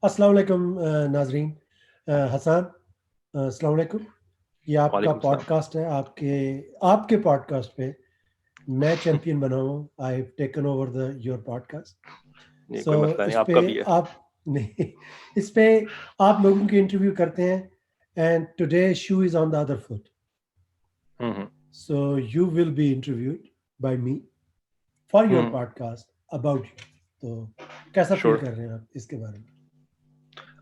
अस्सलाम वालेकुम नाजरीन। हसन, अस्सलाम वालेकुम। ये आपका वालेकुम सलाम। पॉडकास्ट है। आपके पॉडकास्ट पे मैं चैंपियन बना हूँ। I have taken over the your podcast. नहीं, सो कोई मसला नहीं, इस पे आपका भी है। आप नहीं, इस पे आप लोगों के इंटरव्यू करते हैं। And today shoe is on the other foot, hmm. So you will be interviewed bye me for your hmm. Podcast about you. तो कैसा फील श्योर। कर रहे हैं आप इसके बारे में?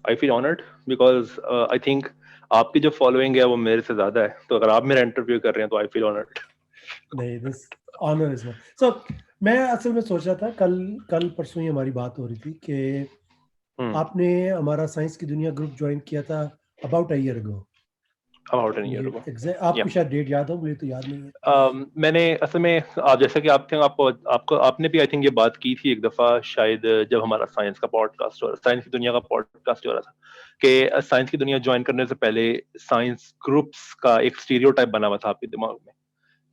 I feel honoured because I think आपकी जो फॉलोइंग है वो मेरे से ज्यादा है, तो अगर आप मेरा इंटरव्यू कर रहे हैं तो आई फील ऑनर्ड। नहीं, दिस ऑनर इज माय। सो मैं असल में सोच रहा था, कल कल परसों ही हमारी बात हो रही थी कि हम्म। आपने हमारा साइंस की दुनिया ग्रुप ज्वाइन किया था about a year ago. About an year मुझे अगो। एग्जैक्ट या आपको शायद डेट याद हो, मुझे तो याद नहीं है। मैंने असल में आप जैसा कि आप थे, आपको आपको आपने भी आई थिंक ये बात की थी एक दफा शायद, जब हमारा साइंस का पॉडकास्ट हो रहा, साइंस की दुनिया का पॉडकास्ट हो रहा था, कि साइंस की दुनिया ज्वाइन करने से पहले साइंस ग्रुप्स का एक स्टीरियोटाइप बना हुआ था आपके दिमाग में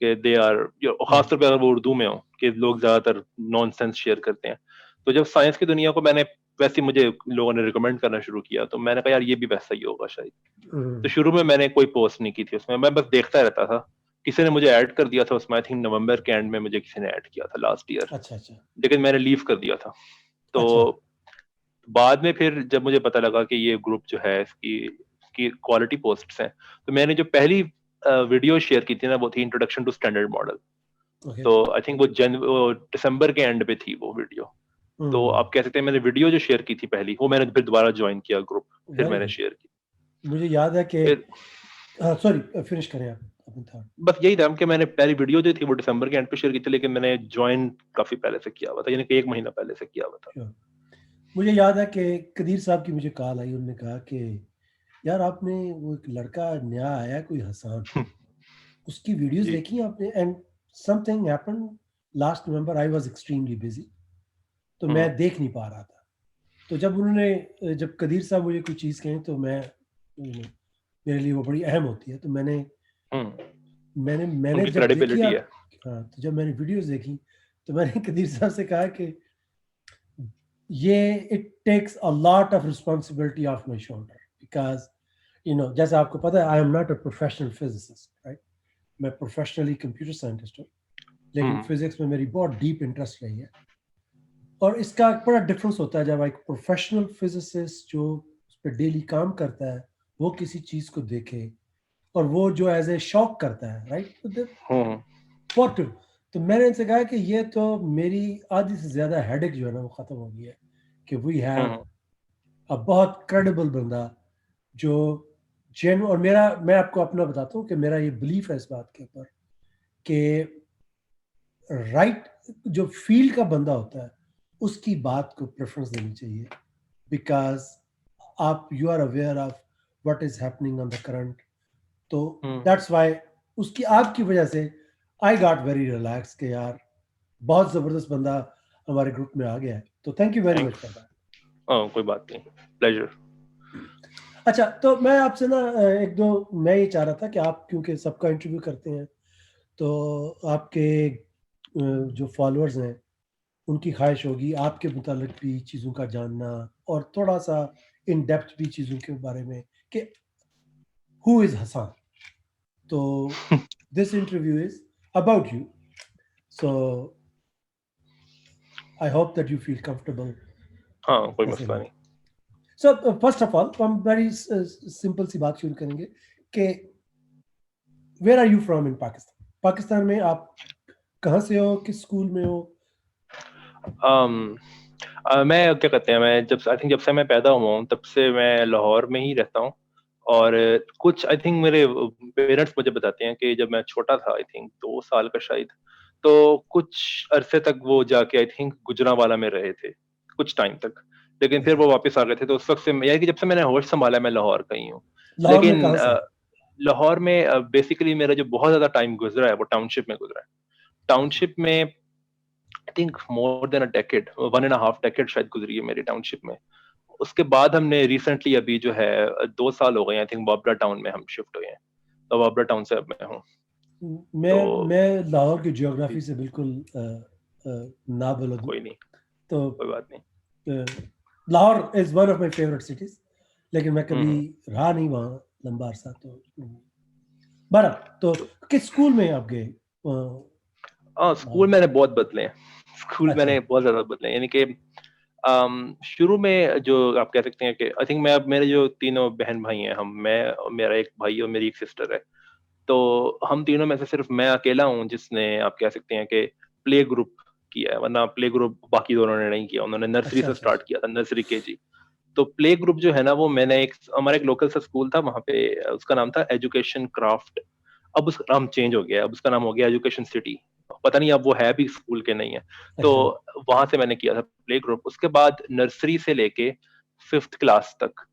कि दे आर, हम्म, खासतौर पे अगर वो उर्दू में हो, कि लोग ज्यादातर नॉनसेंस शेयर करते हैं। तो जब साइंस की दुनिया को मैंने वैसे मुझे लोगों ने रिकमेंड करना शुरू किया, तो मैंने कहा यार ये भी वैसा ही होगा शायद। तो हम्म, शुरू में मैंने कोई पोस्ट नहीं की थी उसमें, मैं बस देखता रहता था। किसी ने मुझे ऐड कर दिया था उसमें, आई थिंक नवंबर के एंड में मुझे किसी ने ऐड किया था लास्ट ईयर, अच्छा अच्छा लेकिन मैंने लीव कर दिया था। तो अच्छा। बाद में फिर जब मुझे पता लगा कि ये ग्रुप जो है इसकी क्वालिटी पोस्ट्स हैं, तो मैंने जो पहली वीडियो शेयर की थी ना, वो थी introduction to standard model. Okay. तो आई थिंक वो दिसंबर के एंड पे थी वो वीडियो। तो हम्म, आप कह सकते हैं मैंने वीडियो जो शेयर की थी पहली, वो मैंने फिर दोबारा ज्वाइन किया ग्रुप, फिर वेरी मैंने गुड। शेयर की। मुझे याद है कि फिर सॉरी, फिनिश करें आप अपनी थॉट। बस यही था कि मैंने पहली वीडियो जो थी वो दिसंबर के एंड पे शेयर की थी, लेकिन मैंने ज्वाइन काफी पहले से किया हुआ था, यानी कि 1 महीना पहले से किया हुआ था। श्योर। मुझे याद है कि कदीर साहब की मुझे कॉल आई, उन्होंने कहा कि यार आपने वो एक लड़का नया आया कोई हसान, उसकी वीडियोस जी। देखी आपने? And something happened last November, I was extremely busy, तो मैं हम्म। देख नहीं पा रहा था। तो जब कदीर साहब मुझे कोई चीज़ कहें तो मैं मेरे लिए वो बड़ी अहम होती है। तो मैंने हम्म। मैंने मैंने उनकी जब देखी क्रेडिबिलिटी आप, है। हाँ, तो जब मैंने वीडियोस देखी तो मैंने कदीर साहब से कहा कि ये it takes a lot of responsibility of my shoulder, because जैसे आपको पता है I am not a professional physicist, right? मैं प्रोफेशनली कंप्यूटर साइंटिस्ट हूँ, लेकिन हम्म। फिजिक्स में मेरी बहुत डीप इंटरेस्ट रही है। और इसका एक बड़ा डिफरेंस होता है जब एक प्रोफेशनल फिजिसिस्ट जो उस पर डेली काम करता है वो किसी चीज़ को देखे, और वो जो एज ए शौक करता है, राइट? हम्म। What to. तो मैंने इनसे कहा कि ये तो मेरी आधी से ज़्यादा हेडेक जो है ना वो ख़त्म हो गई है, कि वी हैव हम्म। अ बहुत क्रेडिबल बंदा जो जेन। और मैं आपको अपना बताता हूँ कि मेरा ये बिलीफ है इस बात के ऊपर कि राइट, जो फील्ड का बंदा होता है उसकी बात को प्रेफरेंस देनी चाहिए, बिकॉज आप you are aware of what is happening on the current. तो हम्म। दैट्स वाई उसकी आपकी वजह से आई गॉट वेरी रिलैक्स कि यार बहुत ज़बरदस्त बंदा हमारे ग्रुप में आ गया है। तो thank you very much thanks. For that. कोई बात नहीं। प्लेजर। अच्छा, तो मैं आपसे ना एक दो, मैं ये चाह रहा था कि आप क्योंकि सबका इंटरव्यू करते हैं, तो आपके जो फॉलोअर्स हैं उनकी ख्वाहिश होगी आपके मुतालिक भी चीज़ों का जानना, और थोड़ा सा इन डेप्थ भी चीज़ों के बारे में कि हु इज़ हसान। तो this interview is about you, so I hope that you feel comfortable हाँ, कोई ऐसे मसला में। नहीं। सो फर्स्ट ऑफ ऑल हम बड़ी सिंपल सी बात शुरू करेंगे कि where are you from in Pakistan? Pakistan में आप कहाँ से हो, किस स्कूल में हो? um, मैं क्या कहते हैं, मैं जब आई थिंक जब से मैं पैदा हुआ हूँ तब से मैं लाहौर में ही रहता हूँ। और कुछ आई थिंक मेरे पेरेंट्स मुझे बताते हैं कि जब मैं छोटा था, आई थिंक 2 साल का शायद, तो कुछ अरसे तक वो जाके आई थिंक गुजरांवाला में रहे थे कुछ टाइम तक, लेकिन फिर अच्छा, वो वापस आ गए थे। तो उस वक्त से यानी कि जब से मैंने होश संभाला मैं लाहौर का ही हूँ। लाहौर में लेकिन कहाँ से? लाहौर में बेसिकली मेरा जो बहुत ज्यादा टाइम गुजरा है वो टाउनशिप में गुजरा है। ओके। टाउनशिप में I think more than a decade, 1.5 decade शायद गुजरी है मेरी टाउनशिप में। उसके बाद हमने रिसेंटली अभी जो है 2 साल हो गए आई थिंक बाबरा टाउन में हम शिफ्ट हुए हैं। तो बाबरा टाउन से अब मैं हूँ। तो मैं लाहौर की जी, जियोग्राफी से बिल्कुल ना बलद हूँ। कोई नहीं, तो कोई बात नहीं। Lahore is one of my favourite cities, लेकिन मैं कभी रहा नहीं वहाँ लंबा अरसा। तो बरा, तो किस स्कूल में आप गए? स्कूल मैंने बहुत बदले हैं। स्कूल अच्छा मैंने बहुत ज्यादा बदले हैं, यानी कि शुरू में जो आप कह सकते हैं कि आई थिंक मैं, अब मेरे जो तीनों बहन भाई हैं, हम, मैं और मेरा एक भाई और मेरी एक सिस्टर है, तो हम तीनों में से सिर्फ मैं अकेला हूँ जिसने, आप कह सकते हैं कि, प्ले ग्रुप किया है, वरना प्ले ग्रुप बाकी दोनों ने नहीं किया, उन्होंने नर्सरी अच्छा से अच्छा। स्टार्ट किया था, नर्सरी केजी। तो प्ले ग्रुप जो है ना, वो मैंने एक, हमारा एक लोकल सा स्कूल था वहाँ पे, उसका नाम था एजुकेशन क्राफ्ट। अब उसका नाम चेंज हो गया, अब उसका नाम हो गया एजुकेशन सिटी। पता नहीं अब वो है भी स्कूल के नहीं है। तो अच्छा वहां से मैंने किया था प्ले ग्रुप। उसके बाद नर्सरी से लेके 5th क्लास तक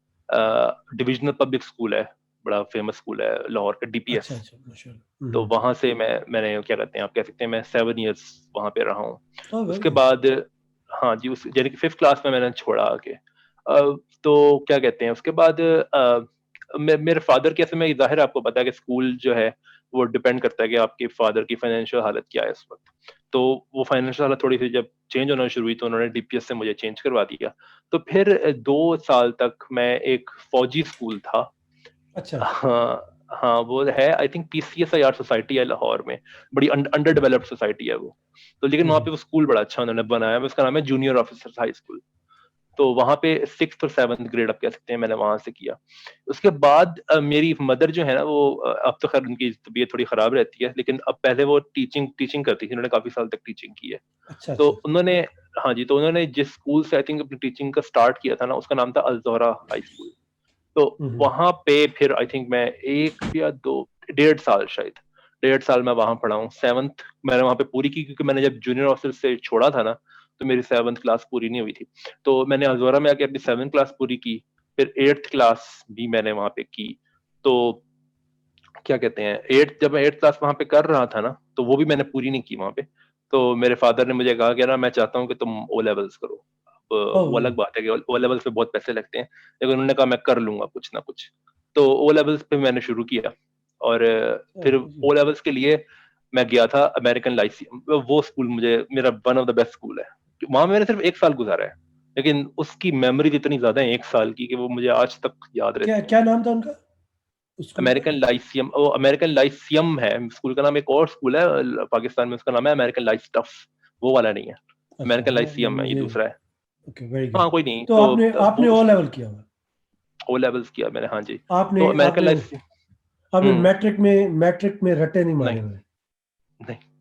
डिविजनल पब्लिक स्कूल है, बड़ा फेमस स्कूल है लाहौर का, डीपीएस। अच्छा अच्छा, माशाल्लाह। तो वहां से मैंने क्या कहते हैं, आप कह सकते हैं, मैं 7 years वहां पे रहा हूँ। ओह वेरी उसके गुड। बाद, हाँ जी, उस यानी कि 5th क्लास में मैंने छोड़ा आके। तो क्या कहते हैं, उसके बाद मेरे फादर की, ऐसे में जाहिर है आपको पता है कि स्कूल जो है वो डिपेंड करता है कि आपके फादर की फाइनेंशियल हालत क्या है इस वक्त। तो वो फाइनेंशियल हालत थोड़ी सी जब चेंज होना शुरू हुई, तो उन्होंने डीपीएस से मुझे चेंज करवा दिया। तो फिर 2 साल तक मैं एक फौजी स्कूल था। अच्छा। हाँ, हाँ, वो है, आई थिंक पीसीएसआईआर सोसाइटी है लाहौर में, बड़ी अंडर डेवलप्ड सोसाइटी है वो। तो लेकिन वहाँ पे वो स्कूल बड़ा अच्छा उन्होंने बनाया है, उसका नाम है जूनियर ऑफिसर्स हाई स्कूल। तो वहाँ पे 6th और 7th ग्रेड आप कह सकते हैं, मैंने वहां से किया। उसके बाद मेरी मदर जो है ना, वो अब तो खैर उनकी तबीयत थोड़ी खराब रहती है, लेकिन अब पहले वो टीचिंग टीचिंग करती थी, उन्होंने काफी साल तक टीचिंग की है। अच्छा तो अच्छा। उन्होंने, हाँ जी, तो उन्होंने जिस स्कूल से आई थिंक अपनी टीचिंग का स्टार्ट किया था ना, उसका नाम था अल ज़ोहरा हाई स्कूल। तो हम्म। वहां पे फिर आई थिंक मैं 1 या 2, 1.5 साल शायद, 1.5 साल मैं वहां पढ़ा हूँ। 7th मैंने वहां पे पूरी की, क्योंकि मैंने जब जूनियर ऑफिसर से छोड़ा था ना, तो मेरी 7th क्लास पूरी नहीं हुई थी। तो मैंने अजोरा में आके अपनी 7th क्लास पूरी की। फिर 8th क्लास भी मैंने वहां पे की। तो क्या कहते हैं, जब मैं 8th क्लास वहां पे कर रहा था ना, तो वो भी मैंने पूरी नहीं की वहां पे। तो मेरे फादर ने मुझे कहा कि ना, मैं चाहता हूँ कि तुम ओ लेवल्स करो। अब वो ओह। अलग बात है कि ओ लेवल्स पे बहुत पैसे लगते हैं, लेकिन उन्होंने कहा मैं कर लूंगा कुछ ना कुछ। तो ओ लेवल्स पे मैंने शुरू किया। और फिर ओ लेवल्स के लिए मैं गया था अमेरिकन लाइसियम। वो स्कूल मुझे, मेरा one of the best school है। वहां मैंने सिर्फ 1 साल गुजारा है, लेकिन उसकी मेमोरीज इतनी ज्यादा है 1 साल की, कि वो मुझे आज तक याद क्या रहती हैं। क्या नाम था उनका, उस स्कूल का? अमेरिकन लाइसियम, ओ अमेरिकन लाइसियम है स्कूल का नाम। एक और स्कूल है पाकिस्तान में, उसका नाम है अमेरिकन लाइफ टफ। वो वाला नहीं है, अच्छा, अमेरिकन हाँ लाइसियम है, ये मुझे। दूसरा है। Okay, very good. हाँ, कोई नहीं, तो तो आपने आपने वो ओ उस लेवल किया हुआ? ओ लेवल्स किया मैंने, हाँ जी। तो आपने अमेरिकन आपने लाइफ, आपने हम्म, मैट्रिक में रट्टे नहीं नहीं, मारे हुए? नहीं, ओके।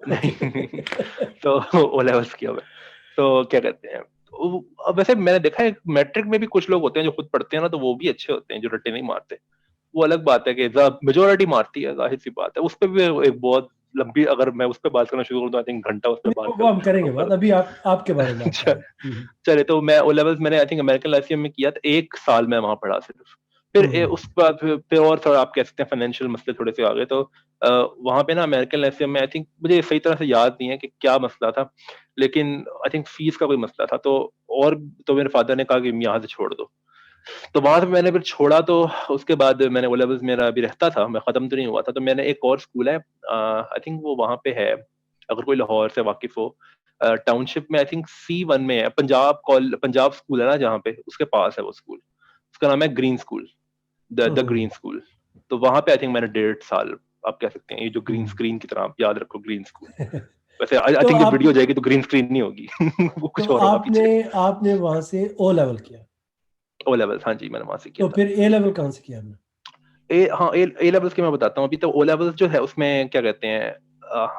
नहीं। तो ओ लेवल्स किया मैं। तो क्या कहते हैं, अब वैसे मैंने देखा है मैट्रिक में भी कुछ लोग होते हैं जो खुद पढ़ते हैं ना, तो वो भी अच्छे होते हैं जो रट्टे नहीं मारते। वो अलग बात है कि मेजोरिटी मारती है, जाहिर सी बात है। उस पे भी एक बहुत लंबी, अगर मैं उस पर बात करना शुरू करूँ तो आई थिंक घंटा उस पर नहीं, बात वो हम करेंगे कर। बात। अभी आप आपके बारे में बात कर अच्छा, रहे हैं। चले, तो मैं ओ लेवल्स मैंने आई थिंक अमेरिकन लाइसियम में किया था, 1 साल मैं वहां पढ़ा सिर्फ। फिर हम्म। उस बाद फिर और थोड़ा आप कह सकते हैं फाइनेंशियल मसले थोड़े से आ गए। तो वहां पे ना अमेरिकन लाइसियम में, आई थिंक मुझे सही तरह से याद नहीं है कि क्या मसला था, लेकिन आई थिंक फीस का कोई मसला था। तो और, तो मेरे फादर ने कहा कि यहाँ से छोड़ दो। तो वहां से मैंने फिर छोड़ा। तो उसके बाद मैंने ओ लेवल्स मेरा अभी रहता था, मैं खत्म तो नहीं हुआ था, तो मैंने एक और स्कूल है, आई थिंक वो वहां पे है, अगर कोई लाहौर से वाकिफ हो, टाउनशिप में, आई थिंक C1 में है, पंजाब स्कूल है ना जहाँ पे, उसके पास है वो स्कूल। उसका नाम है green school, the hmm. Green school. तो वहां पे आई थिंक मैंने 1.5 साल, आप कह सकते हैं, ये जो ग्रीन हम्म। स्क्रीन की तरह आप याद रखो, ग्रीन स्कूल। वैसे आई तो थिंक जब आप वीडियो जाएगी तो ग्रीन स्क्रीन नहीं होगी। वो तो कुछ और होगा आपने पीछे। आपने वहां से ओ लेवल किया? ओ लेवल्स, हाँ जी, मैंने वहां से किया तो था। फिर ए लेवल कहाँ से किया आपने? हाँ, ए लेवल्स की मैं बताता हूँ। अभी तो ओ लेवल्स जो है उसमें क्या कहते हैं,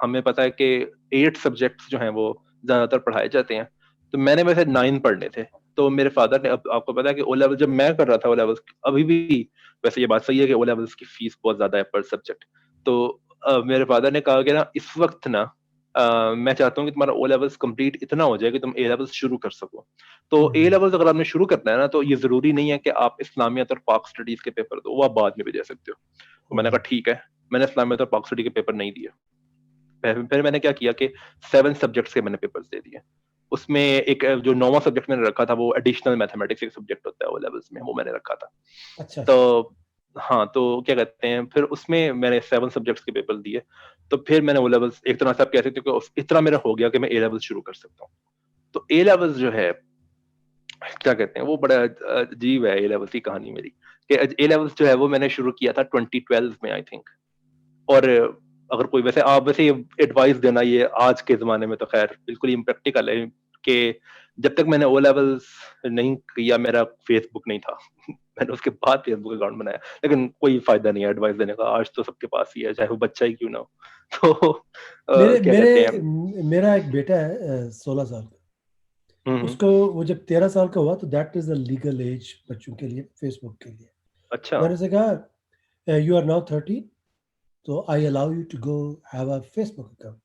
हमें पता है कि 8 सब्जेक्ट्स जो हैं वो ज्यादातर पढ़ाए जाते हैं। तो मैंने वैसे 9 पढ़ने थे। तो मेरे फादर ने, अब आपको पता है कि ओ लेवल जब मैं कर रहा था, ओ लेवल्स अभी भी, वैसे ये बात सही है कि ओ लेवल्स की फीस बहुत ज्यादा है पर सब्जेक्ट। तो मेरे फादर ने कहा कि ना, इस वक्त ना, मैं चाहता हूँ कि तुम्हारा ओ लेवल्स कंप्लीट इतना हो जाए कि तुम ए लेवल्स शुरू कर सको। तो ए हम्म। लेवल्स अगर आपने शुरू करना है ना, तो ये जरूरी नहीं है कि आप इस्लामियत और पाक स्टडीज के पेपर दो, वो आप बाद में भी दे सकते हो। तो मैंने हम्म। कहा ठीक है। मैंने इस्लामियत और पाक स्टडी के पेपर नहीं दिए। फिर मैंने क्या किया कि 7 सब्जेक्ट्स के मैंने पेपर्स दे दिए। उसमें एक जो 9वां सब्जेक्ट मैंने रखा था, वो एडिशनल मैथमेटिक्स एक सब्जेक्ट होता है ओ लेवल्स में, वो मैंने रखा था। अच्छा तो अच्छा। हाँ, तो क्या कहते हैं, फिर उसमें मैंने 7 सब्जेक्ट्स के पेपर दिए। तो फिर मैंने ओ लेवल्स, एक तरह से आप कह सकते हो कि इतना मेरा हो गया कि मैं ए लेवल्स शुरू कर सकता हूँ। तो ए लेवल्स जो है, क्या कहते हैं वो बड़ा अजीब है ए लेवल्स की कहानी मेरी, कि ए लेवल्स जो है वो मैंने शुरू किया था 2012 में आई थिंक। और अगर कोई वैसे आप वैसे एडवाइस देना ये आज के ज़माने में तो ख़ैर बिल्कुल इम्प्रैक्टिकल है कि जब तक मैंने ओ लेवल्स नहीं किया मेरा फेसबुक नहीं था। मैंने उसके बाद फेसबुक अकाउंट बनाया, लेकिन कोई फ़ायदा नहीं है एडवाइस देने का, आज तो सबके पास ही है, चाहे वो बच्चा ही क्यों ना हो। तो मेरे क्या मेरे कहते हैं मेरा एक बेटा है 16 साल का। हुँ, हुँ। उसको वो जब 13 साल का हुआ तो that is the legal age बच्चों के लिए फेसबुक के लिए। अच्छा। मैंने उसे कहा यू आर नाउ 13, तो I allow you to go have a Facebook account.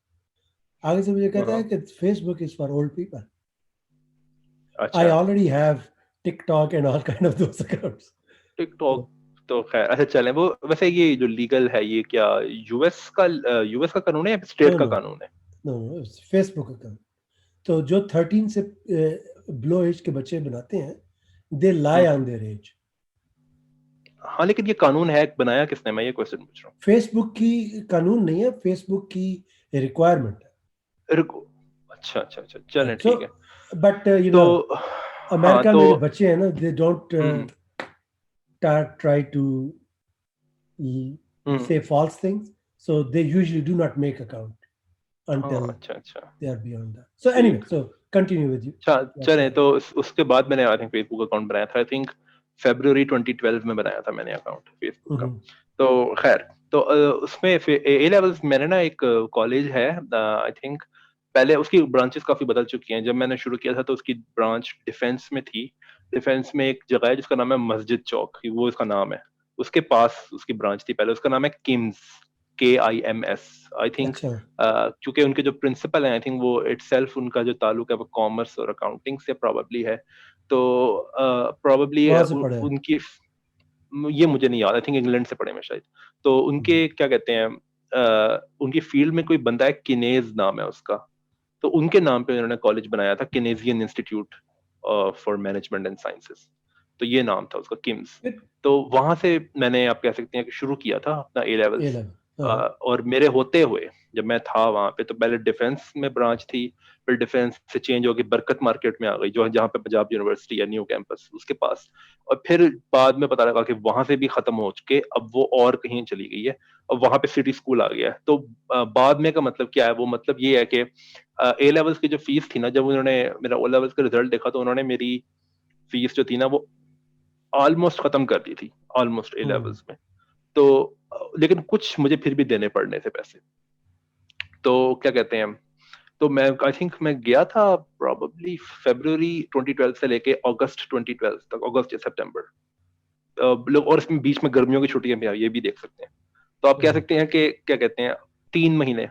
आगे से मुझे हाँ, कहता है हाँ। कि Facebook is for old people. I अच्छा, already have TikTok and all kind of those accounts. TikTok तो तो ख़ैर अच्छा चलें वो वैसे ये जो लीगल है ये क्या यूएस का कानून है या नो स्टेट का नो कानून है? No Facebook account. तो जो 13 से बिलो एज के बच्चे बनाते हैं, they um, lie um. On their age. हाँ, लेकिन ये कानून है बनाया किसने? मैं ये क्वेश्चन पूछ रहा फेसबुक की कानून नहीं है, फेसबुक की रिक्वायरमेंट है। हूँ। रुको अच्छा, अच्छा, अच्छा, चलें सो ठीक है। बट यू नो तो हाँ, अमेरिका तो में जो बच्चे हैं ना, they don't uh, try to uh. say false things, so they usually do not make account हाँ, until अच्छा, अच्छा, they are beyond that. So anyway, ठीक। so continue with you. क्या कह चलें रहे तो उसके बाद मैंने आई थिंक फेसबुक अकाउंट बनाया था आई थिंक फ़रवरी 2012 में बनाया था मैंने अकाउंट फेसबुक का। हैं? तो ख़ैर तो उसमें फिर ए लेवल्स मैंने ना एक कॉलेज है आई थिंक पहले उसकी ब्रांचेस काफ़ी बदल चुकी हैं। जब मैंने शुरू किया था तो उसकी ब्रांच डिफेंस में थी। डिफेंस में एक जगह है जिसका नाम है मस्जिद चौक, वो इसका नाम है। उसके पास उसकी ब्रांच थी पहले, उसका नाम है किम्स, KIMS आई थिंक अच्छा। क्योंकि उनके जो प्रिंसिपल हैं आई थिंक वो इटसेल्फ उनका जो ताल्लुक है वो कॉमर्स और अकाउंटिंग से प्रोबेबली है। तो प्रोबेबली वहां से पढ़े हैं। उनकी ये मुझे नहीं याद, आई थिंक इंग्लैंड से पढ़े मैं शायद। तो हम्म, उनके क्या कहते हैं उनकी फील्ड में कोई बंदा है किनेज नाम है उसका। तो उनके नाम पे उन्होंने कॉलेज बनाया था Keynesian institute for management and sciences. तो ये नाम था उसका किम्स। फिर तो वहां से मैंने आप कह सकते हैं कि शुरू किया था अपना ए ए लेवल्स। लेवल। हाँ। और मेरे होते हुए जब मैं था वहां पे तो पहले डिफेंस में ब्रांच थी, फिर डिफेंस से चेंज होकर बरकत मार्केट में आ गई जो जहाँ पे पंजाब यूनिवर्सिटी है न्यू कैंपस उसके पास। और फिर बाद में पता लगा कि वहां से भी खत्म हो चुके अब वो और कहीं चली गई है। और वहां पे सिटी स्कूल आ गया है। तो बाद में का मतलब क्या है, वो मतलब ये है कि ए लेवल्स की जो फीस थी ना, जब उन्होंने मेरा ओ लेवल्स का रिजल्ट देखा तो उन्होंने मेरी फीस जो थी ना वो ऑलमोस्ट खत्म कर दी थी, ऑलमोस्ट ए हम्म, लेवल्स में। तो लेकिन कुछ मुझे फिर भी देने पड़ने थे पैसे। तो क्या कहते हैं, तो मैं आई थिंक मैं गया था प्रोबेबली फरवरी 2012 से लेके अगस्त 2012 तक, अगस्त या सितंबर। लोग और इसमें बीच में गर्मियों की छुट्टियां भी आई, ये भी देख सकते हैं। तो आप कह हम्म, सकते हैं कि क्या कहते हैं 3 महीने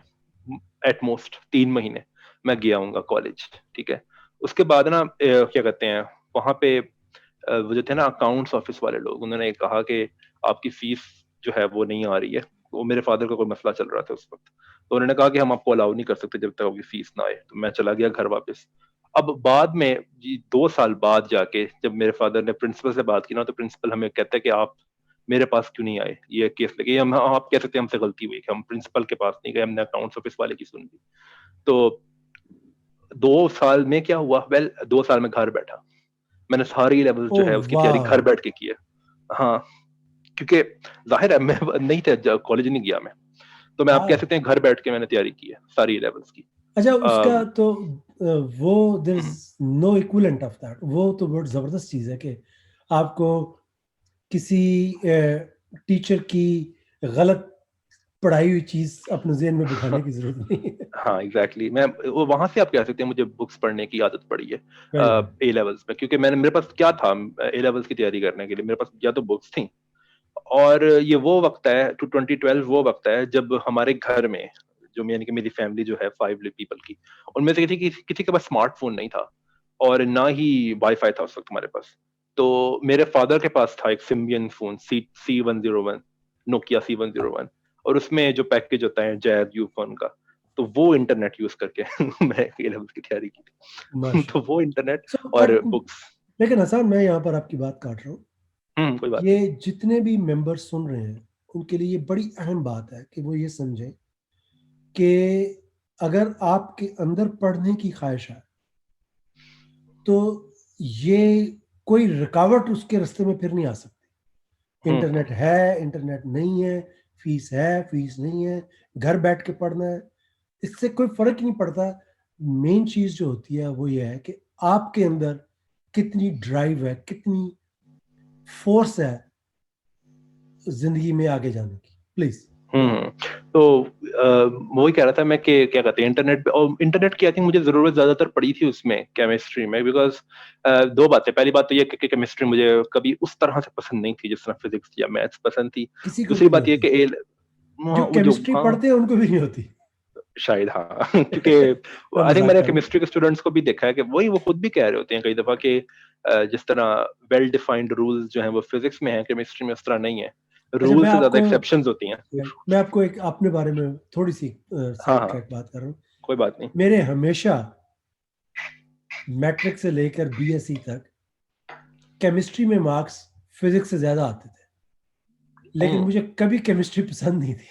एट मोस्ट 3 महीने मैं गया हूँगा कॉलेज। ठीक है। उसके बाद ना क्या कहते हैं वहां पे वो जो थे ना अकाउंट्स ऑफिस वाले लोग, उन्होंने कहा कि आपकी फीस जो है वो नहीं आ रही है। वो मेरे फादर का कोई मसला चल रहा था उस वक्त। तो उन्होंने कहा कि हम आपको अलाउ नहीं कर सकते जब तक आपकी फीस ना आए। तो मैं चला गया घर वापस। अब बाद में जी 2 साल बाद जाके जब मेरे फादर ने प्रिंसिपल से बात की ना, तो प्रिंसिपल हमें कहता है कि आप मेरे पास क्यों नहीं आए ये केस लेके। हम आप कह सकते हैं हमसे गलती हुई कि हम प्रिंसिपल के पास नहीं गए, हमने अकाउंट्स ऑफिस वाले की सुन ली। तो 2 साल में क्या हुआ, वेल 2 साल में घर बैठा मैंने सारी लेवल जो ओह है उसकी तैयारी वाह। घर बैठ के की है। हाँ, क्योंकि जाहिर है मैं नहीं था, कॉलेज नहीं गया मैं। तो मैं आप कह वाह। सकते हैं घर बैठ के मैंने तैयारी की है सारी लेवल्स की। अच्छा, उसका अम, तो वो there is hmm, no equivalent of that. वो तो बहुत जबरदस्त चीज है कि आपको किसी टीचर की गलत पढ़ाई हुई चीज अपने ज़हन में बिठाने की जरूरत नहीं है। हाँ एग्जैक्टली मैं वो वहां से आप कह सकते हैं मुझे बुक्स पढ़ने की आदत पड़ी है वेरी गुड। ए लेवल्स में, क्योंकि मैंने मेरे पास क्या था ए लेवल्स की तैयारी करने के लिए मेरे पास या तो बुक्स थी। और ये वो वक्त है टू 2012 वो वक्त है जब हमारे घर में जो यानी कि मेरी फैमिली जो है 5 पीपल की, उनमें से किसी के पास स्मार्टफोन नहीं था और ना ही वाईफाई था उस वक्त हमारे पास। तो मेरे फादर के पास था एक Symbian phone C101, Nokia C101। और उसमें जो पैकेज होता है जैज यू फोन का, तो वो इंटरनेट यूज करके मैं ए लेवल्स की तैयारी की थी। तो माशाल्लाह। वो इंटरनेट सो और बट बुक्स। लेकिन हसन, मैं यहाँ पर आपकी बात काट रहा हूँ। कोई बात ये नहीं। जितने भी मेंबर्स सुन रहे हैं उनके लिए ये बड़ी अहम बात है कि वो ये समझें कि अगर आपके अंदर पढ़ने की ख्वाहिश है तो ये कोई रुकावट उसके रास्ते में फिर नहीं आ सकती। इंटरनेट है, इंटरनेट नहीं है, फीस नहीं है, घर बैठ के पढ़ना है, इससे कोई फर्क नहीं पड़ता। मेन चीज जो होती है वो ये है कि आपके अंदर कितनी ड्राइव है, कितनी फोर्स है जिंदगी में आगे जाने की। प्लीज। तो वही कह रहा था मैं कि क्या कहते हैं इंटरनेट पे, और इंटरनेट की आई थिंक मुझे जरूरत ज्यादातर पड़ी थी उसमें केमिस्ट्री में, बिकॉज दो बातें। पहली बात तो ये कि केमिस्ट्री मुझे कभी उस तरह से पसंद नहीं थी जिस तरह फिजिक्स या मैथ्स पसंद थी। किसी को दूसरी भी नहीं बात ये होती, कि जो वो जो केमिस्ट्री हाँ पढ़ते हैं उनको भी नहीं होती। शायद हाँ क्योंकि मैं आई थिंक मजाक मैंने कर रहा हूँ। केमिस्ट्री के स्टूडेंट्स को भी देखा है कि वही वो खुद भी कह रहे होते हैं कई दफा कि जिस तरह वेल डिफाइंड रूल्स जो हैं वो फिजिक्स में है, केमिस्ट्री में उस तरह नहीं है, अच्छा, रूल से ज्यादा एक्सेप्शंस होती हैं। मैं आपको एक अपने बारे में थोड़ी सी हाँ साइड हाँ, ट्रैक बात कर रहा हूँ। कोई बात नहीं। मेरे हमेशा मैट्रिक से लेकर बीएससी तक केमिस्ट्री में मार्क्स फिजिक्स से ज्यादा आते थे, लेकिन मुझे कभी केमिस्ट्री पसंद नहीं थी।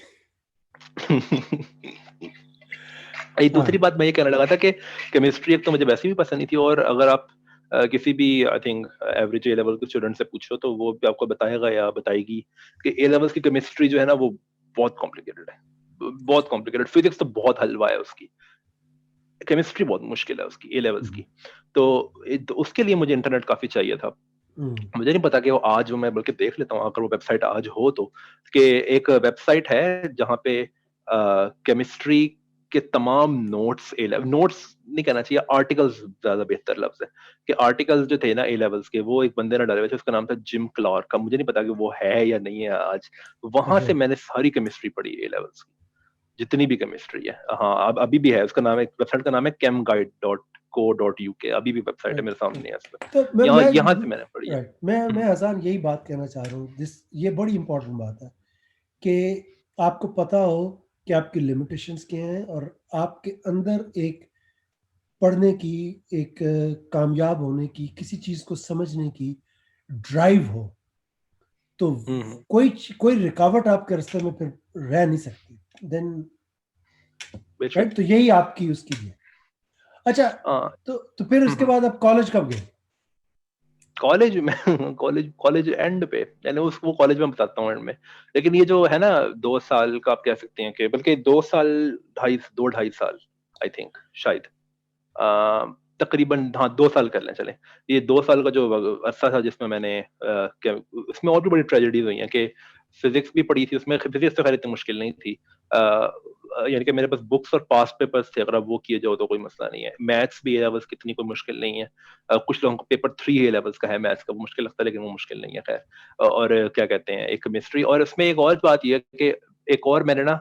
ये दूसरी हाँ। बात मैं ये कहने लगा था कि केमिस्ट्री एक तो मुझे वैसे भी पसंद नहीं थी, और अगर आप किसी भी I think average A level के स्टूडेंट से पूछो तो वो भी आपको बताएगा या बताएगी कि ए लेवल की केमिस्ट्री जो है ना वो बहुत कॉम्प्लिकेटेड है, बहुत कॉम्प्लिकेटेड। फिजिक्स तो बहुत हलवा है उसकी, केमिस्ट्री बहुत मुश्किल है उसकी ए लेवल्स की। तो तो उसके लिए मुझे इंटरनेट काफी चाहिए था। हम्म। मुझे नहीं पता कि वो आज, वो मैं बल्कि देख लेता हूँ अगर वो वेबसाइट आज हो तो, कि एक वेबसाइट है जहाँ पे केमिस्ट्री के तमाम नोट्स, ए लेवल नोट्स नहीं कहना चाहिए, आर्टिकल्स ज्यादा बेहतर लफ्ज है, कि आर्टिकल्स जो थे ना ए लेवल्स के, वो एक बंदे ने डाले हुए थे, उसका नाम था जिम क्लार्क का। मुझे नहीं पता कि वो है या नहीं है आज। वहां अच्छा। से मैंने सारी केमिस्ट्री पढ़ी ए लेवल्स की, जितनी भी केमिस्ट्री है। हाँ, अब अभी भी है, उसका नाम है, वेबसाइट का नाम है chemguide.co.uk, अभी भी वेबसाइट है राइट। मेरे सामने है इस पर। तो यहाँ यहाँ से मैंने पढ़ी है। राइट, मैं हम्म, हसन यही बात कहना चाह रहा हूँ, दिस ये बड़ी इंपॉर्टेंट बात है कि आपको पता हो कि आपकी लिमिटेशंस क्या हैं, और आपके अंदर एक पढ़ने की, एक कामयाब होने की, किसी चीज को समझने की ड्राइव हो, तो हम्म, कोई रुकावट आपके रास्ते में फिर रह नहीं सकती। देन बेशक। राइट, तो यही आपकी उसकी भी है। अच्छा, हाँ। तो फिर उसके बाद आप कॉलेज कब गए? कॉलेज में कॉलेज कॉलेज एंड पे, यानी उस वो कॉलेज में बताता हूँ एंड में। लेकिन ये जो है ना 2 साल का, आप कह सकते हैं कि बल्कि 2 साल, ढाई साल आई थिंक शायद, तकरीबन हाँ 2 साल कर लें चले। ये 2 साल का जो अरसा था जिसमें मैंने उसमें और भी बड़ी ट्रेजेडीज हुई हैं कि फिजिक्स भी पढ़ी थी उसमें। फिजिक्स तो खैर इतनी मुश्किल नहीं थी, यानी कि मेरे पास बुक्स और पास्ट पेपर्स थे, अगर आप वो किए जाओ तो कोई मसला नहीं है। मैथ्स भी ए लेवल्स की इतनी कोई मुश्किल नहीं है। कुछ लोगों को पेपर 3 ए लेवल्स का है मैथ्स का, वो मुश्किल लगता है लेकिन वो मुश्किल नहीं है खैर। और क्या कहते हैं, एक केमिस्ट्री, और उसमें एक और बात यह है कि एक और मैंने ना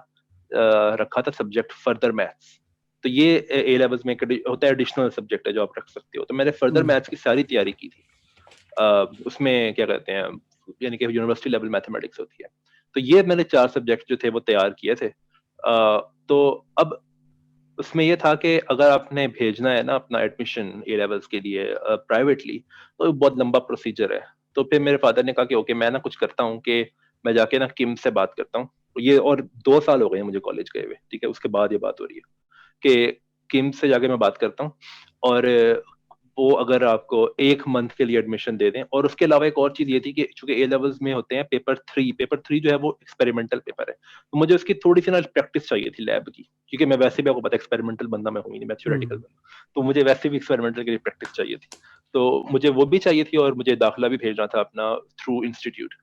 रखा था सब्जेक्ट, फर्दर मैथ्स। तो ये ए लेवल्स में होता है, एडिशनल सब्जेक्ट है जो आप रख सकते हो। तो मैंने फर्दर हम्म। मैथ्स की सारी तैयारी की थी। उसमें क्या कहते हैं, यानी कि यूनिवर्सिटी लेवल मैथमेटिक्स होती है। तो ये मैंने 4 सब्जेक्ट जो थे वो तैयार किए थे। तो अब उसमें ये था कि अगर आपने भेजना है ना अपना एडमिशन ए लेवल्स के लिए प्राइवेटली, तो बहुत लंबा प्रोसीजर है। तो फिर मेरे फादर ने कहा कि ओके, मैं ना कुछ करता हूँ कि मैं जाके ना किम से बात करता हूँ। ये, और 2 साल हो गए हैं मुझे कॉलेज गए हुए, ठीक है, उसके बाद ये बात हो रही है कि किम से जाके मैं बात करता हूँ, और वो अगर आपको 1 मंथ के लिए एडमिशन दे दें। और उसके अलावा एक और चीज ये थी कि चूंकि ए लेवल्स में होते हैं पेपर 3 जो है वो एक्सपेरिमेंटल पेपर है, तो मुझे उसकी थोड़ी सी ना प्रैक्टिस चाहिए थी लैब की, क्योंकि मैं वैसे भी, आपको पता है, एक्सपेरिमेंटल बंदा मैं हूँ ही नहीं, मैं थ्योरेटिकल हम्म। बंदा। तो मुझे वैसे भी एक्सपेरिमेंटल के लिए प्रैक्टिस चाहिए थी, तो मुझे वो भी चाहिए थी, और मुझे दाखिला भी भेजना था अपना थ्रू इंस्टीट्यूट।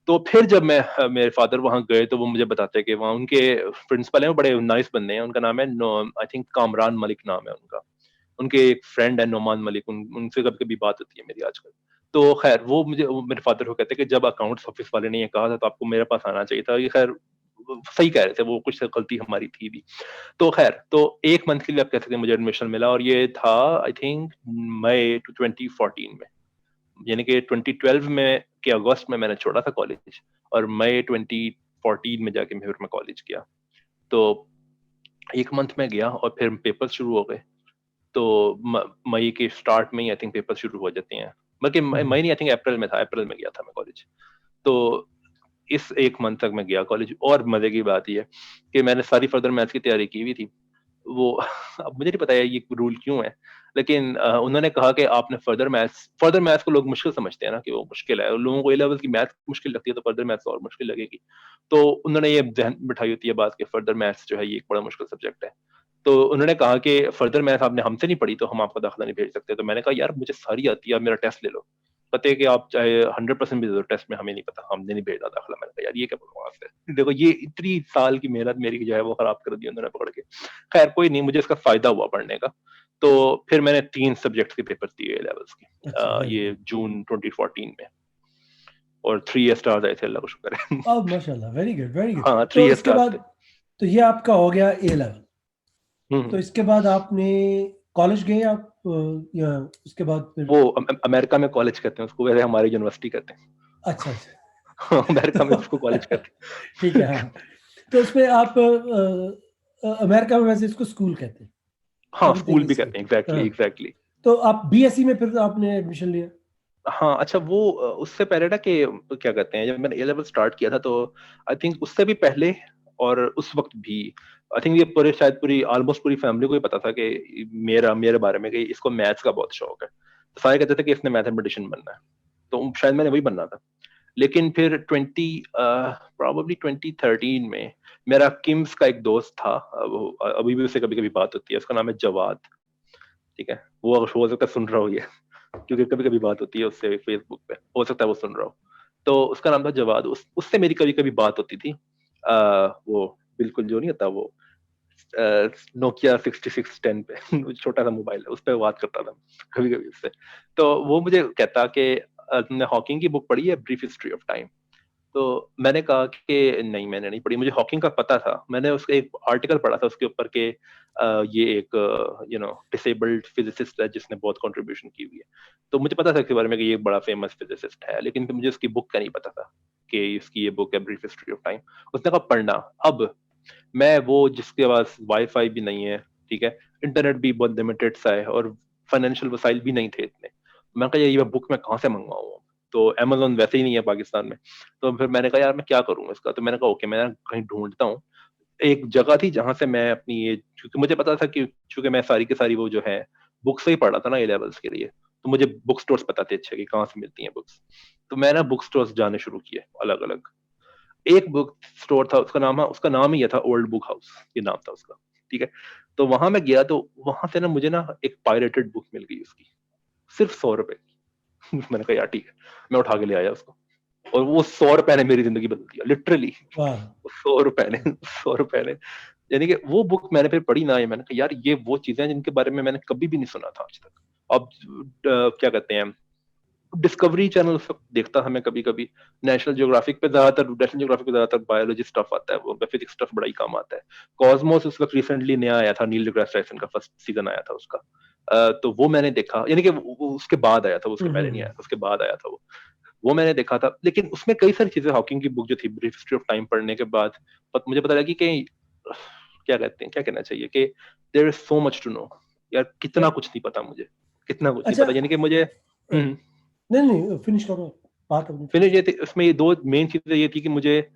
तो फिर जब मेरे फादर वहां गए तो वो मुझे बताते हैं कि वहाँ उनके प्रिंसिपल हैं, वो बड़े नाइस बंदे हैं। उनका नाम है, आई थिंक कामरान मलिक नाम है उनका। उनके एक फ्रेंड है नोमान मलिक, उनसे कभी कभी बात होती है मेरी आजकल। तो खैर वो मेरे फादर को कहते हैं कि जब अकाउंट्स ऑफिस वाले ने ये कहा था तो आपको मेरे पास आना चाहिए था। ये खैर सही कह रहे थे वो, कुछ गलती हमारी थी भी। तो खैर, तो 1 मंथ के लिए आप कह सकते हैं मुझे एडमिशन मिला, और ये था आई थिंक मई 2014 में, यानी कि 2012 में के अगस्त में मैंने छोड़ा था कॉलेज, और मई 2014 में जाके फिर मैं कॉलेज गया। तो 1 मंथ में गया और फिर पेपर शुरू हो गए। तो मई के स्टार्ट में ही आई थिंक पेपर शुरू हो जाते हैं, बल्कि हम्म। मई नहीं, आई थिंक अप्रैल में था, अप्रैल में गया था मैं कॉलेज। तो इस 1 मंथ तक मैं गया कॉलेज। और मजे की बात यह है कि मैंने सारी फर्दर मैथ्स की तैयारी की हुई थी, वो अब मुझे नहीं पता है ये रूल क्यों है, लेकिन उन्होंने कहा कि आपने फर्दर मैथ्स को लोग मुश्किल समझते हैं ना कि वो मुश्किल है, लोगों को ए लेवल की मैथ्स मुश्किल लगती है तो फर्दर मैथ्स और मुश्किल लगेगी। तो उन्होंने ये ज़हन में बिठाई होती है बात कि फर्दर मैथ्स जो है ये एक बड़ा मुश्किल सब्जेक्ट है। तो उन्होंने कहा कि फर्दर मैथ्स आपने हमसे नहीं पढ़ी तो हम आपका दाखिला नहीं भेज सकते। तो मैंने कहा यार मुझे सारी आती है, आप मेरा टेस्ट ले लो। कहते हैं कि आप चाहे 100% भी दे दो टेस्ट में, हमें नहीं पता, हमने नहीं भेजा दाखिला। मैंने कहा यार ये क्या बकवास है। देखो ये इतनी साल की मेहनत मेरी जो है वो खराब कर दी उन्होंने पकड़ के। खैर कोई नहीं, मुझे इसका फायदा हुआ पढ़ने का। तो फिर मैंने 3 सब्जेक्ट्स के पेपर दिए ए लेवल्स के, अच्छा, वेरी ये गुड। जून 2014 में, और 3 स्टार्स आए थे, अल्लाह का शुक्र है। अब माशाल्लाह, वेरी गुड, वेरी गुड। हाँ, तो 3 इसके स्टार्स थे। बाद, तो ये आपका हो गया ए लेवल। तो हुँ। इसके बाद आपने कॉलेज गए आप, या उसके बाद फिर? वो अमेरिका में कॉलेज कहते हैं उसको, वैसे हमारी यूनिवर्सिटी कहते हैं। अच्छा, अच्छा। अमेरिका में उसको कॉलेज कहते ठीक है, हाँ। तो उसमें आप अमेरिका में वैसे इसको स्कूल कहते हैं। हाँ, एवरीथिंग स्कूल इज भी स्कूल। कहते हैं, एग्ज़ैक्टली, हाँ। एग्ज़ैक्टली। तो आप बीएससी में फिर आपने एडमिशन लिया? हाँ, अच्छा वो उससे पहले ना कि क्या कहते हैं, जब मैंने ए लेवल स्टार्ट किया था तो आई थिंक उससे भी पहले और उस वक़्त भी आई थिंक ये पूरी ऑलमोस्ट पूरी फैमिली को ही पता था कि मेरे बारे में कि इसको मैथ्स का बहुत शौक है। तो सारे कहते थे कि इसने मैथमेटिशियन बनना है, तो शायद मैंने वही बनना था। लेकिन फिर 2013 में मेरा किम्स का एक दोस्त था, वो अभी भी उससे कभी-कभी बात होती है, उसका नाम है जवाद, ठीक है? वो हो सकता है सुन रहा हो ये। क्योंकि कभी-कभी बात होती है उससे फेसबुक पे, हो सकता है वो सुन रहा हो। तो उसका नाम था जवाद, उससे मेरी कभी-कभी बात होती थी। वो बिल्कुल जो नहीं होता वो नोकिया 6610 पे वो छोटा-सा मोबाइल है, उसपे बात करता था कभी-कभी उससे। तो वो मुझे कहता कि तुमने हॉकिंग की बुक पढ़ी है ब्रीफ हिस्ट्री ऑफ टाइम? तो मैंने कहा कि नहीं मैंने नहीं पढ़ी, मुझे हॉकिंग का पता था। मैंने उसका एक आर्टिकल पढ़ा था उसके ऊपर कि ये एक डिसेबल्ड फिज़िसिस्ट है जिसने बहुत कंट्रीब्यूशन की हुई है। तो मुझे पता था इसके बारे में कि ये एक बड़ा फेमस फिज़िसिस्ट है, लेकिन फिर मुझे उसकी बुक का नहीं पता था कि इसकी ये बुक है ब्रीफ हिस्ट्री ऑफ टाइम। उसने कहा पढ़ना। अब मैं वो जिसके पास वाई-फाई भी नहीं है, ठीक है? इंटरनेट भी बहुत लिमिटेड सा है और फाइनेंशियल वसाइल भी नहीं थे इतने। मैंने कहा ये बुक मैं कहाँ से मँगवाऊँ? तो अमेज़न वैसे ही नहीं है पाकिस्तान में। तो फिर मैंने कहा यार मैं क्या करूँ इसका? तो मैंने कहा ओके मैं कहीं ढूँढता हूँ। एक जगह थी जहाँ से मैं अपनी ये, क्योंकि मुझे पता था कि चूँकि मैं सारी की सारी वो जो है बुक्स से ही पढ़ा था ना ए लेवल्स के लिए, तो मुझे बुक स्टोर्स पता थे अच्छे कि कहाँ से मिलती हैं बुक्स। तो मैं ना बुक स्टोर्स जाने शुरू किए अलग-अलग। एक बुक स्टोर था, उसका नाम ही ये था, ओल्ड बुक हाउस, ये नाम था उसका, ठीक है? तो वहाँ मैं गया तो वहाँ से ना मुझे ना एक पायरेटेड बुक मिल गई उसकी, सिर्फ़ ₹100 की। मैंने कहा यार ठीक है, मैं उठा के ले आया उसको और वो ₹100 ने मेरी ज़िंदगी बदल दिया लिटरली। वाह! वो ₹100 ने ₹100 ने यानी कि वो बुक मैंने फिर पढ़ी ना, ये मैंने कहा यार ये वो चीज़ें हैं जिनके बारे में मैंने कभी भी नहीं सुना था आज तक। अब क्या कहते हैं, डिस्कवरी चैनल उस वक़्त देखता था मैं कभी-कभी, नेशनल ज्योग्राफिक पे ज़्यादातर बायोलॉजी स्टफ़ आता है, वो फिज़िक्स स्टफ़ बड़ा ही कम आता है। कॉस्मोस उस वक़्त रिसेंटली नया आया था, नील डिग्रास टाइसन का फर्स्ट सीज़न आया था उसका। तो वो मैंने देखा, यानी कि वो उसके बाद आया था, वो उसके हुँ, पहले हुँ, नहीं आया हुँ। था, उसके बाद आया था वो। वो मैंने देखा था, लेकिन उसमें कई सारी चीज़ें, हॉकिंग की बुक जो थी ब्रीफ हिस्ट्री ऑफ टाइम पढ़ने के बाद मुझे पता लगी कि क्या कहते हैं, क्या कहना चाहिए कि there is so much to know. यार कितना या कुछ नहीं पता मुझे, कितना कुछ नहीं अच्छा, पता, यानी कि मुझे हुँ। नहीं, नहीं, फिनिश करो, बात अपनी फिर फिनिश ये करो। थी उसमें, ये 2 मेन चीज़ें ये थी कि मुझे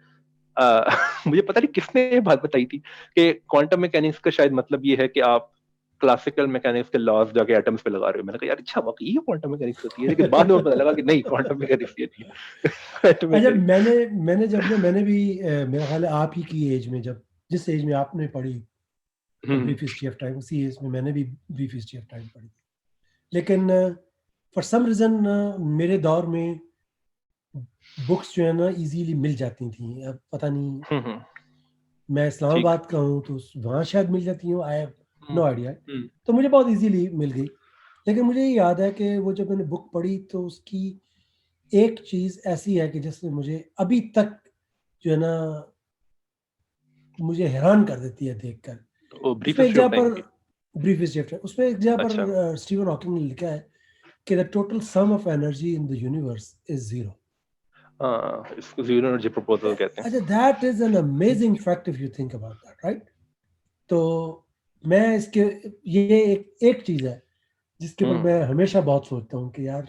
अ, मुझे पता नहीं किसने ये बात बताई थी कि क्वांटम मैकेनिक्स का शायद मतलब ये है कि आप क्लासिकल मैकेनिक्स के लॉज़ जाके एटम्स पे लगा रहे हो। मैंने कहा यार अच्छा वाक़ई ये क्वांटम मैकेनिक्स होती है, लेकिन बाद में पता लगा कि नहीं, क्वांटम मैकेनिक्स ये नहीं है। क्वांटम अच्छा, मैकेनिक्स मैंने भी मेरा ख़्याल है आप ही की एज में, जब जिस एज में आपने पढ़ी हुँ, ब्रीफ हिस्ट्री ऑफ टाइम, उसी एज में मैंने भी ब्रीफ हिस्ट्री ऑफ टाइम पढ़ी थी। लेकिन फॉर सम रीज़न मेरे दौर में बुक्स जो है ना ईज़िली मिल जाती थी। अब पता नहीं, हुँ, हुँ, मैं ठीक। इस्लामाबाद का हूँ तो वहाँ शायद मिल जाती हो, I have um, no idea. हुँ, तो मुझे बहुत ईज़िली मिल गई। लेकिन मुझे ये याद है कि वो जब मैंने बुक पढ़ी तो उसकी एक चीज़ ऐसी है कि जिसने मुझे अभी तक जो है ना, मुझे हैरान कर देती है देखकर। वो ब्रीफ उसमें एक हिस्ट्री ऑफ जगह टाइम पर की। ब्रीफ हिस्ट्री ऑफ टाइम, उसमें एक जगह अच्छा, पर स्टीफन हॉकिंग ने लिखा है कि the total sum of energy in the universe is zero. हाँ, इसको ज़ीरो एनर्जी प्रोपोज़ल कहते हैं। अच्छा, that is an amazing fact if you think about that, right? तो मैं इसके, ये एक चीज़ है जिसके ऊपर हुँ, मैं हमेशा बहुत सोचता हूँ कि यार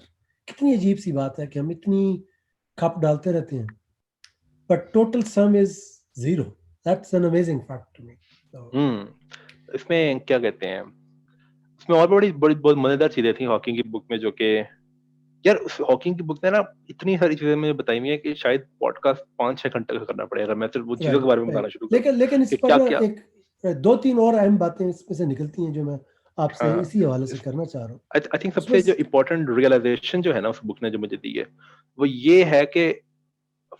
कितनी अजीब-सी बात है कि हम इतनी खप डालते रहते हैं, but total sum is zero. That's an amazing fact to me. तो हुँ। इसमें क्या कहते हैं, उसमें और बड़ी बड़ी बहुत मजेदार चीजें थी हॉकिंग की बुक में, जो कि यार उस हॉकिंग की बुक ने ना इतनी सारी चीजें मुझे बताई हुई है कि शायद पॉडकास्ट 5-6 घंटे का करना पड़ेगा अगर मैं सिर्फ वो चीजों के राइट, बारे में बताना राइट। शुरू करूं लेकिन इस कि पर क्या ना क्या। एक 2-3 और अहम बातें इसमें से निकलती हैं जो मैं आपसे हाँ, इसी हवाले से करना चाह रहा हूँ। आई थिंक उसमें सबसे जो इम्पोर्टेंट रियलाइजेशन जो है ना उस बुक ने जो मुझे दी है, वो ये है कि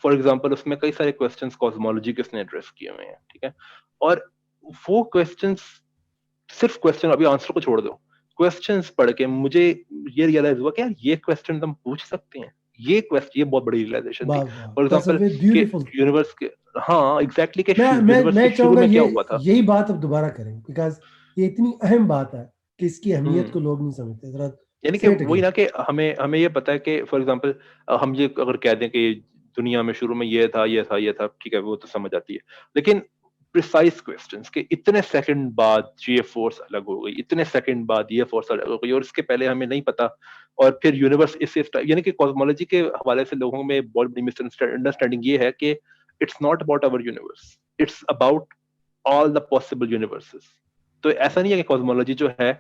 फॉर एग्जाम्पल उसमें कई सारे क्वेश्चंस कॉस्मोलॉजी के उसने एड्रेस किए हुए हैं, ठीक है, और वो क्वेश्चंस, सिर्फ क्वेश्चन, अभी आंसर को छोड़ दो, क्वेश्चंस पढ़ के मुझे ये रियलाइज हुआ कि यार ये क्वेश्चन हम पूछ सकते हैं, ये बहुत बड़ी रियलाइजेशन थी। वाह, वाह! For that's a example very कि ब्यूटीफुल। यूनिवर्स के, हाँ एग्जैक्टली, कि मैं यूनिवर्स के मैं शुरू चाहूँगा में ये क्या हुआ था। यही बात अब दोबारा करें, बिकॉज़ ये इतनी अहम बात है कि इसकी अहमियत हम्म, को लोग नहीं समझते। ज़रा यानी कि से इट वही अगेन। ना कि हमें हमें ये पता है कि फॉर एग्जांपल हम ये अगर कह दें कि दुनिया में शुरू में ये था ये था ये था, ठीक है, वो तो समझ आती है, लेकिन प्रिसाइज क्वेश्चंस के इतने सेकंड बाद ये फोर्स अलग हो गई, इतने सेकंड बाद ये फोर्स अलग हो गई, और इसके पहले हमें नहीं पता, और फिर यूनिवर्स इससे यानी कि कॉस्मोलॉजी के हवाले से लोगों में बहुत बड़ी मिसअंडरस्टैंडिंग ये है कि it's not about our universe, it's about all the possible universes. तो ऐसा नहीं है कि कॉस्मोलॉजी जो है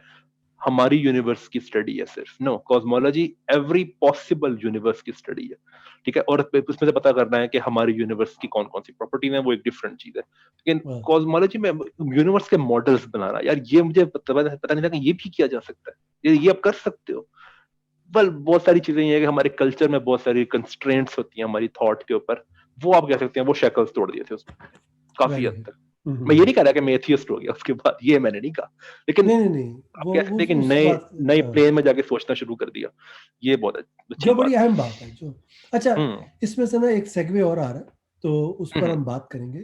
हमारी यूनिवर्स की स्टडी है सिर्फ, no, cosmology every possible universe की स्टडी है, ठीक है, और उसमें से पता करना है कि हमारी यूनिवर्स की कौन कौन सी प्रॉपर्टीज है, वो एक डिफरेंट चीज है। लेकिन वाह! कॉस्मोलॉजी में यूनिवर्स के मॉडल्स बनाना, यार ये मुझे पता नहीं था कि ये भी किया जा सकता है, ये आप कर सकते हो। वेल, बहुत सारी चीजें ये है कि हमारे कल्चर में बहुत सारी कंस्ट्रेंट्स होती हैं हमारी थॉट के ऊपर, वो आप कह सकते हैं वो शेकल्स तोड़ दिए थे उसमें काफी वेरी हद गुड। तक। हुँ, हुँ, मैं ये हुँ। नहीं कह रहा कि मैं एथियस्ट हो गया उसके बाद, ये मैंने नहीं कहा, लेकिन नहीं, नहीं, नहीं। आप कह वो सकते हैं कि उस नए बात नए हाँ, प्लेन में जाके सोचना शुरू कर दिया, ये बहुत अच्छी जो बड़ी बात थी। अहम बात है जो अच्छा, हम्म, इसमें से ना एक सेगवे और आ रहा है, तो उस पर हम्म, हम बात करेंगे।